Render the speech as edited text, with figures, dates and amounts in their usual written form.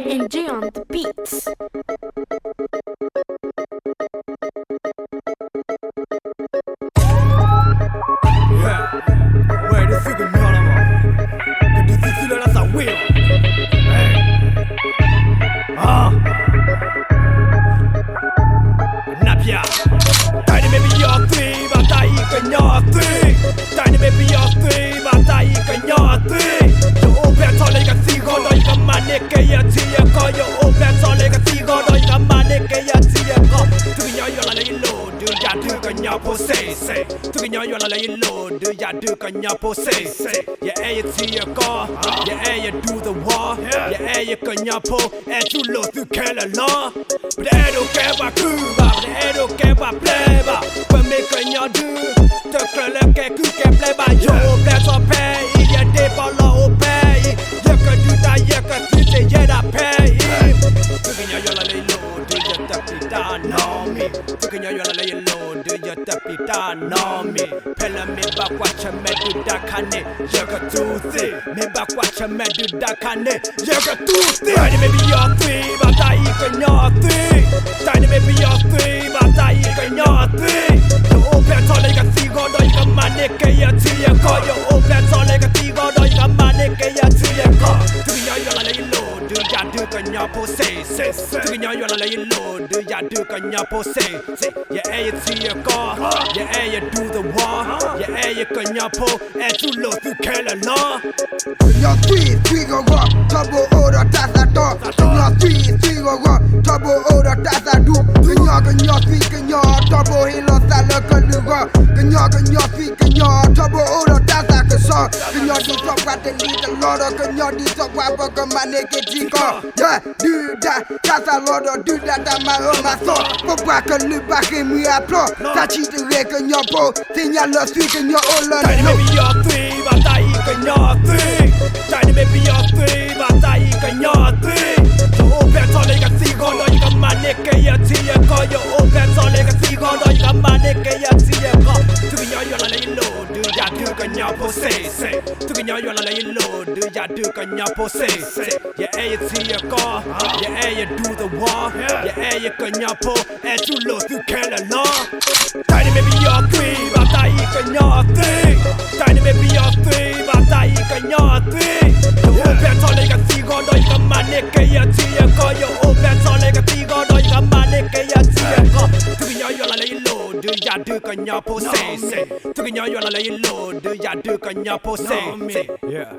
NJ on the beats. Wait, this figure me on que difficile là ça oui. Napia. Tiny baby your three, batai que nhỏ three. Tiny baby your three, batai que nhỏ three. Yo open to like a cigar, no you can manage que ya tia ko. Yo open to like a cigar, no you can manage que ya tia ko. Tu nhỏ yo la lay low, do ya do que nhỏ po say. Tu nhỏ yo la lay low, do ya do que nhỏ po say. Ya ya tia ko, ya do the war, ya que nhỏ po, tu lo tu que la law. But I don't care about Cuba, but I don't care about pleba. But make a nhỏ do, te crele que ku que pleba. Yo bless or pay, ya de follow pay. Ya que do that, ya que tu te ya pay. Tu que nhỏ yo la lay low, do ya tapita no me. Tu que nhỏ yo la lay low, do ya tapita no me. Pela me ba kwacha me do da kane, ya que tu se. Me ba kwacha me do da kane, ya que tu se. Tiny baby your three, batai que nhỏ three. Tiny baby your three, batai que nhỏ three. Yo open to like a cigar, no you can manage que ya tia ko. Yo open to like a cigar, no you can manage que ya tia ko. Tu que nhỏ yo la lay low, do ya do que nhỏ po say. Tu que nhỏ yo la lay low, do ya do que nhỏ po say. Ya tia ko, ya do the war, ya que nhỏ po, tu lo tu que la law. Your three figure rock, turbo order that's a dog. Your three figure rock, turbo order that's a do. Your three, your turbo hilo sala kaluga. Your three, your turbo order that's a song. Your do top what the lead the lord of your do top what the man get chico. Yeah, do that, that's a lot of do that my own my soul. For back and look back and we applaud. Touch it the wreck on your boat. Then your love sweet and your old learn. Tiny baby your three, batai que nhỏ three. Tiny baby your three, batai que nhỏ three. Yo open to like a cigar, no you can manage que ya tia ko. Yo open to like a cigar, no you can manage que ya tia ko. Tu que yo la lay low, do ya do que nhỏ po say. Tu que yo la lay low, do ya do que nhỏ po say. Ya tia ko, ya do the war, ya que nhỏ po, tu lo tu que la law. Tiny baby your three, batai que nhỏ three. Tiny baby your three, batai que nhỏ three. Yo open to like a cigar, no you can manage que ya tia ko. Yo open to like a cigar, no you can manage que ya tia ko. Tu que yo la lay low, do ya do que nhỏ po say. Tu que yo la lay low, do ya do que nhỏ po say. Yeah.